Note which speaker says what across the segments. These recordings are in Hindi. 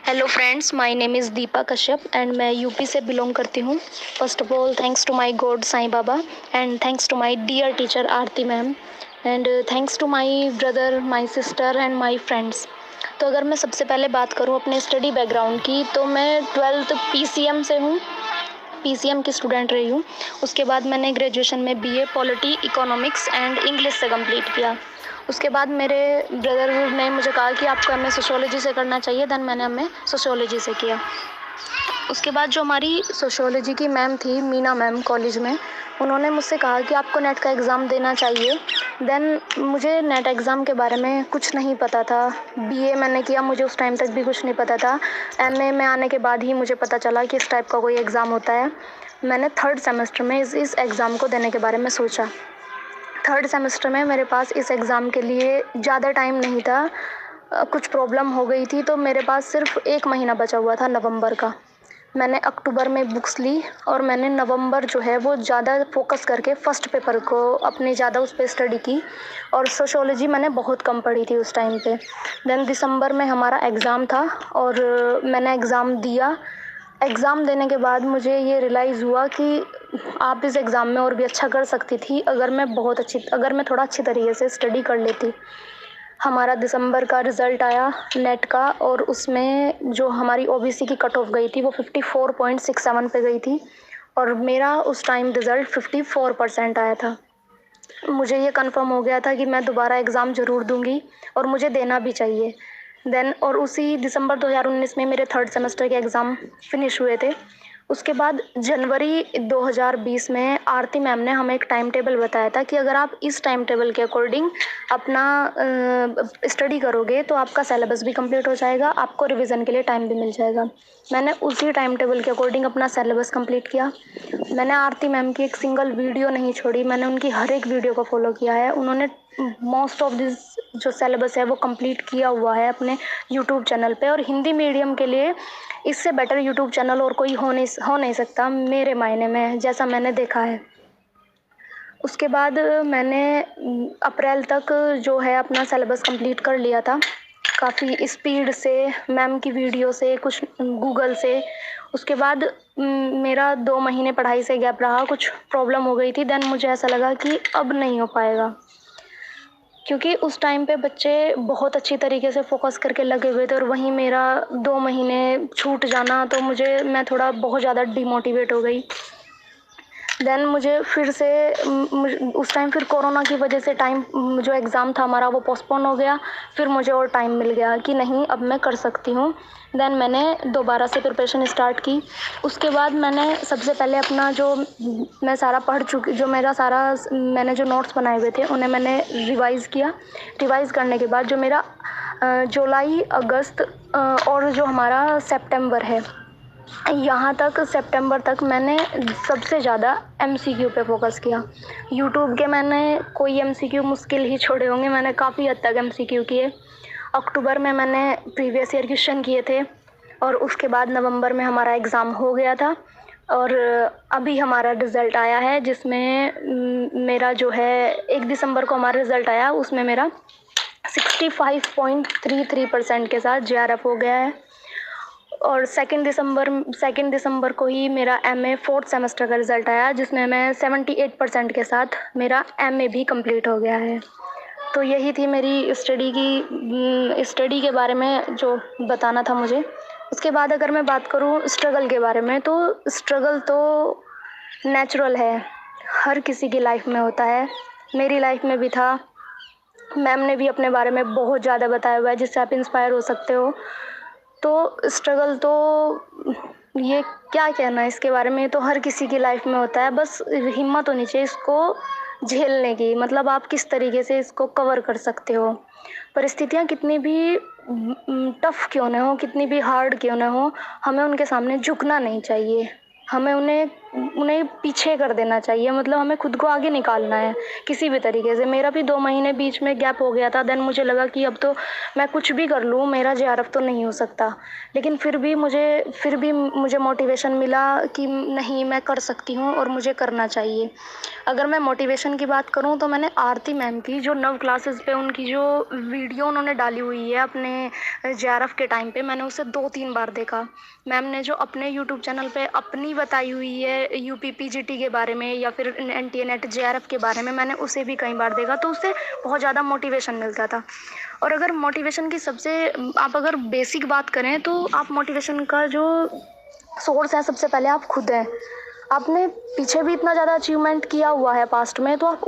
Speaker 1: Hello friends, my name is Deepa Kashyap and मैं यूपी से बिलोंग करती हूँ। First of all thanks to my god Sai Baba and thanks to my dear teacher Aarti ma'am and thanks to my brother, my sister and my friends. तो अगर मैं सबसे पहले बात करूँ अपने स्टडी बैकग्राउंड की, तो मैं 12th पीसीएम से हूँ, पीसीएम की स्टूडेंट रही हूँ। उसके बाद मैंने ग्रेजुएशन में BA polity, economics and English से कंप्लीट किया। उसके बाद मेरे ब्रदर ने मुझे कहा कि आपको एमए सोशियोलॉजी से करना चाहिए, देन मैंने एमए सोशियोलॉजी से किया। उसके बाद जो हमारी सोशियोलॉजी की मैम थी, मीना मैम, कॉलेज में, उन्होंने मुझसे कहा कि आपको नेट का एग्ज़ाम देना चाहिए। देन मुझे नेट एग्ज़ाम के बारे में कुछ नहीं पता था। बीए मैंने किया, मुझे उस टाइम तक भी कुछ नहीं पता था। एमए में आने के बाद ही मुझे पता चला कि इस टाइप का कोई एग्ज़ाम होता है। मैंने थर्ड सेमेस्टर में इस एग्ज़ाम को देने के बारे में सोचा। थर्ड सेमेस्टर में मेरे पास इस एग्ज़ाम के लिए ज़्यादा टाइम नहीं था। कुछ प्रॉब्लम हो गई थी, तो मेरे पास सिर्फ 1 महीना बचा हुआ था नवंबर का। मैंने अक्टूबर में बुक्स ली और मैंने नवंबर जो है वो ज़्यादा फोकस करके फ़र्स्ट पेपर को अपनी ज़्यादा उस पर स्टडी की, और सोशियोलॉजी मैंने बहुत कम पढ़ी थी उस टाइम पे। देन दिसंबर में हमारा एग्ज़ाम था और मैंने एग्ज़ाम दिया। एग्ज़ाम देने के बाद मुझे ये रियलाइज़ हुआ कि आप इस एग्ज़ाम में और भी अच्छा कर सकती थी अगर मैं थोड़ा अच्छी तरीके से स्टडी कर लेती। हमारा दिसंबर का रिज़ल्ट आया नेट का, और उसमें जो हमारी ओबीसी की कट ऑफ गई थी वो 54.67 पे गई थी, और मेरा उस टाइम रिज़ल्ट 54% आया था। मुझे ये कंफर्म हो गया था कि मैं दोबारा एग्ज़ाम ज़रूर दूंगी और मुझे देना भी चाहिए। देन और उसी दिसंबर 2019 में मेरे थर्ड सेमेस्टर के एग्ज़ाम फिनिश हुए थे। उसके बाद जनवरी 2020 में आरती मैम ने हमें एक टाइम टेबल बताया था कि अगर आप इस टाइम टेबल के अकॉर्डिंग अपना स्टडी करोगे तो आपका सिलेबस भी कंप्लीट हो जाएगा, आपको रिवीजन के लिए टाइम भी मिल जाएगा। मैंने उसी टाइम टेबल के अकॉर्डिंग अपना सिलेबस कंप्लीट किया। मैंने आरती मैम की एक सिंगल वीडियो नहीं छोड़ी, मैंने उनकी हर एक वीडियो को फॉलो किया है। उन्होंने मोस्ट ऑफ दिस जो सिलेबस है वो कंप्लीट किया हुआ है अपने यूट्यूब चैनल पे, और हिंदी मीडियम के लिए इससे बेटर यूट्यूब चैनल और कोई हो नहीं सकता मेरे मायने में, जैसा मैंने देखा है। उसके बाद मैंने अप्रैल तक जो है अपना सिलेबस कंप्लीट कर लिया था, काफ़ी स्पीड से, मैम की वीडियो से, कुछ गूगल से। उसके बाद मेरा 2 महीने पढ़ाई से गैप रहा, कुछ प्रॉब्लम हो गई थी। देन मुझे ऐसा लगा कि अब नहीं हो पाएगा, क्योंकि उस टाइम पे बच्चे बहुत अच्छी तरीके से फोकस करके लगे हुए थे, और वहीं मेरा 2 महीने छूट जाना, तो मैं थोड़ा बहुत ज़्यादा डिमोटिवेट हो गई। देन मुझे फिर से उस टाइम फिर कोरोना की वजह से टाइम जो एग्ज़ाम था हमारा वो पोस्टपोन हो गया। फिर मुझे और टाइम मिल गया कि नहीं, अब मैं कर सकती हूँ। देन मैंने दोबारा से प्रिपरेशन स्टार्ट की। उसके बाद मैंने सबसे पहले अपना जो मैं सारा पढ़ चुकी जो मेरा सारा मैंने जो नोट्स बनाए हुए थे उन्हें मैंने रिवाइज़ किया। रिवाइज़ करने के बाद जो मेरा जुलाई, अगस्त और जो हमारा सितंबर है, यहाँ तक सितंबर तक मैंने सबसे ज़्यादा एमसीक्यू पे फोकस किया। यूट्यूब के मैंने कोई एमसीक्यू मुश्किल ही छोड़े होंगे, मैंने काफ़ी हद तक एमसीक्यू किए। अक्टूबर में मैंने प्रीवियस ईयर क्वेश्चन किए थे, और उसके बाद नवंबर में हमारा एग्ज़ाम हो गया था, और अभी हमारा रिज़ल्ट आया है जिसमें मेरा जो है 1 दिसंबर को हमारा रिज़ल्ट आया, उसमें मेरा 65.33% के साथ जेआरएफ हो गया है। और सेकेंड दिसंबर को ही मेरा एमए फोर्थ सेमेस्टर का रिज़ल्ट आया, जिसमें मैं 78% के साथ मेरा एमए भी कंप्लीट हो गया है। तो यही थी मेरी स्टडी के बारे में जो बताना था मुझे। उसके बाद अगर मैं बात करूँ स्ट्रगल के बारे में, तो स्ट्रगल तो नेचुरल है, हर किसी की लाइफ में होता है, मेरी लाइफ में भी था। मैम ने भी अपने बारे में बहुत ज़्यादा बताया हुआ है जिससे आप इंस्पायर हो सकते हो। तो स्ट्रगल तो ये क्या कहना है इसके बारे में, तो हर किसी की लाइफ में होता है, बस हिम्मत होनी चाहिए इसको झेलने की। मतलब आप किस तरीके से इसको कवर कर सकते हो। परिस्थितियाँ कितनी भी टफ़ क्यों ना हो, कितनी भी हार्ड क्यों ना हो, हमें उनके सामने झुकना नहीं चाहिए। हमें उन्हें उन्हें पीछे कर देना चाहिए, मतलब हमें खुद को आगे निकालना है किसी भी तरीके से। मेरा भी 2 महीने बीच में गैप हो गया था, देन मुझे लगा कि अब तो मैं कुछ भी कर लूँ, मेरा जेआरएफ तो नहीं हो सकता। लेकिन फिर भी मुझे मोटिवेशन मिला कि नहीं, मैं कर सकती हूँ और मुझे करना चाहिए। अगर मैं मोटिवेशन की बात करूँ तो मैंने आरती मैम की जो 9 क्लासेस पे उनकी जो वीडियो उन्होंने डाली हुई है अपने जेआरएफ के टाइम पे, मैंने उसे 2-3 बार देखा। मैम ने जो अपने यूट्यूब चैनल पे अपनी बताई हुई है यूपी पीजीटी के बारे में या फिर एनटीए नेट जेआरएफ के बारे में, मैंने उसे भी कई बार देखा, तो उससे बहुत ज़्यादा मोटिवेशन मिलता था। और अगर मोटिवेशन की आप अगर बेसिक बात करें तो आप मोटिवेशन का जो सोर्स है सबसे पहले आप खुद हैं। आपने पीछे भी इतना ज़्यादा अचीवमेंट किया हुआ है पास्ट में, तो आप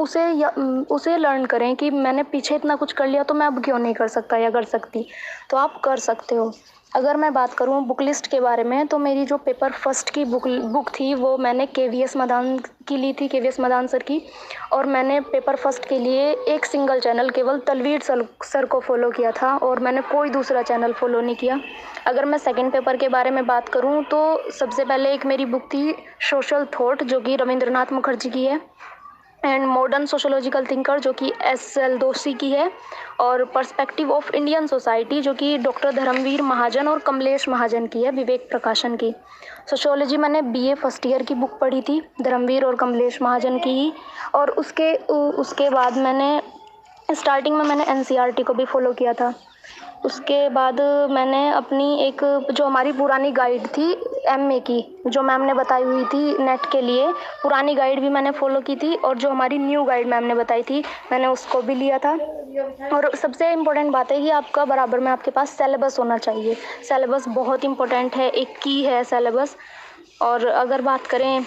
Speaker 1: उसे लर्न करें कि मैंने पीछे इतना कुछ कर लिया तो मैं अब क्यों नहीं कर सकता या कर सकती, तो आप कर सकते हो। अगर मैं बात करूँ बुक लिस्ट के बारे में, तो मेरी जो पेपर फर्स्ट की बुक थी वो मैंने केवीएस मदान की ली थी, केवीएस मदान सर की। और मैंने पेपर फर्स्ट के लिए एक सिंगल चैनल केवल तलवीर सर को फॉलो किया था और मैंने कोई दूसरा चैनल फॉलो नहीं किया। अगर मैं सेकंड पेपर के बारे में बात करूँ तो सबसे पहले एक मेरी बुक थी सोशल थॉट, जो कि रविंद्रनाथ मुखर्जी की है, एंड मॉडर्न सोशोलॉजिकल थिंकर जो कि एस.एल. दोशी की है, और पर्सपेक्टिव ऑफ इंडियन सोसाइटी जो कि डॉक्टर धर्मवीर महाजन और कमलेश महाजन की है, विवेक प्रकाशन की। सोशियोलॉजी मैंने बीए फर्स्ट ईयर की बुक पढ़ी थी, धर्मवीर और कमलेश महाजन की ही। और उसके बाद मैंने स्टार्टिंग में मैंने एनसीईआरटी को भी फॉलो किया था। उसके बाद मैंने अपनी एक जो हमारी पुरानी गाइड थी एमए की, जो मैम ने बताई हुई थी नेट के लिए, पुरानी गाइड भी मैंने फॉलो की थी, और जो हमारी न्यू गाइड मैम ने बताई थी मैंने उसको भी लिया था। और सबसे इम्पोर्टेंट बात है कि आपका बराबर में आपके पास सिलेबस होना चाहिए। सिलेबस बहुत इम्पोर्टेंट है, एक की है सिलेबस। और अगर बात करें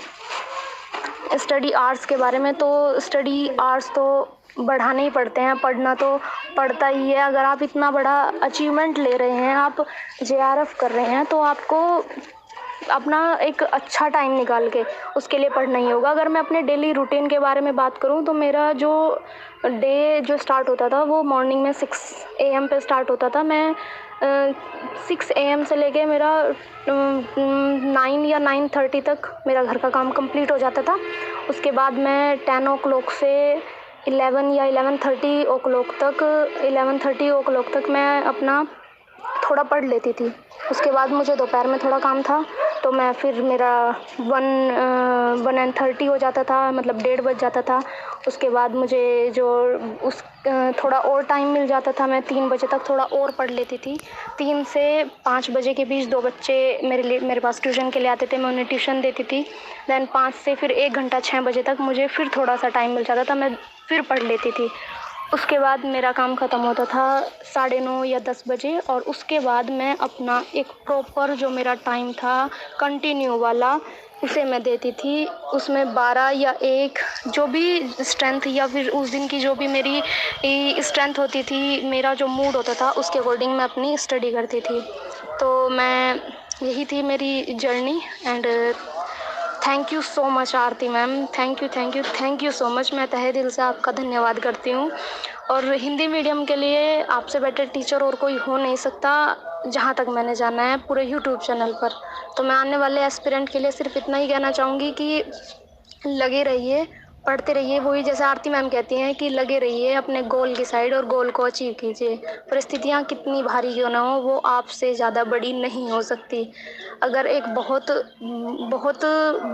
Speaker 1: स्टडी आवर्स के बारे में, तो स्टडी आवर्स तो बढ़ाने ही पड़ते हैं, पढ़ना तो पड़ता ही है। अगर आप इतना बड़ा अचीवमेंट ले रहे हैं, आप जेआरएफ कर रहे हैं, तो आपको अपना एक अच्छा टाइम निकाल के उसके लिए पढ़ना ही होगा। अगर मैं अपने डेली रूटीन के बारे में बात करूं तो मेरा जो डे जो स्टार्ट होता था वो मॉर्निंग में 6 AM पे स्टार्ट होता था। मैं 6 AM से लेके मेरा 9 या 9:30 तक मेरा घर का काम कंप्लीट हो जाता था। उसके बाद मैं 10 o'clock से 11 या 11:30 o'clock तक मैं अपना थोड़ा पढ़ लेती थी। उसके बाद मुझे दोपहर में थोड़ा काम था, तो मैं फिर मेरा 1:30 हो जाता था, मतलब 1:30 बज जाता था। उसके बाद मुझे थोड़ा और टाइम मिल जाता था, मैं 3 बजे तक थोड़ा और पढ़ लेती थी। 3 से 5 बजे के बीच 2 बच्चे मेरे पास ट्यूशन के लिए आते थे, मैं उन्हें ट्यूशन देती थी। देन 5 से फिर 1 घंटा 6 बजे तक मुझे फिर थोड़ा सा टाइम मिल जाता था, मैं फिर पढ़ लेती थी। उसके बाद मेरा काम ख़त्म होता था 9:30 या 10 बजे, और उसके बाद मैं अपना एक प्रॉपर जो मेरा टाइम था कंटिन्यू वाला, उसे मैं देती थी। उसमें 12 या 1 जो भी स्ट्रेंथ या फिर उस दिन की जो भी मेरी स्ट्रेंथ होती थी, मेरा जो मूड होता था, उसके अकॉर्डिंग मैं अपनी स्टडी करती थी। तो यही थी मेरी journey. And thank you so much Aarti ma'am, thank you so much. मैं तहे दिल से आपका धन्यवाद करती हूँ। और हिंदी मीडियम के लिए आपसे बेटर टीचर और कोई हो नहीं सकता, जहाँ तक मैंने जाना है पूरे यूट्यूब चैनल पर। तो मैं आने वाले एस्पिरेंट के लिए सिर्फ इतना ही कहना चाहूँगी कि लगे रहिए, पढ़ते रहिए। वही जैसे आरती मैम कहती हैं कि लगे रहिए अपने गोल की साइड और गोल को अचीव कीजिए। परिस्थितियाँ कितनी भारी क्यों ना हो, वो आपसे ज़्यादा बड़ी नहीं हो सकती। अगर एक बहुत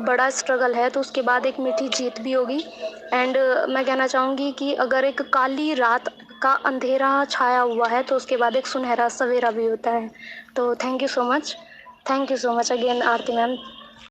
Speaker 1: बड़ा स्ट्रगल है तो उसके बाद एक मीठी जीत भी होगी। एंड मैं कहना चाहूँगी कि अगर एक काली रात का अंधेरा छाया हुआ है तो उसके बाद एक सुनहरा सवेरा भी होता है। तो thank you so much again Aarti ma'am.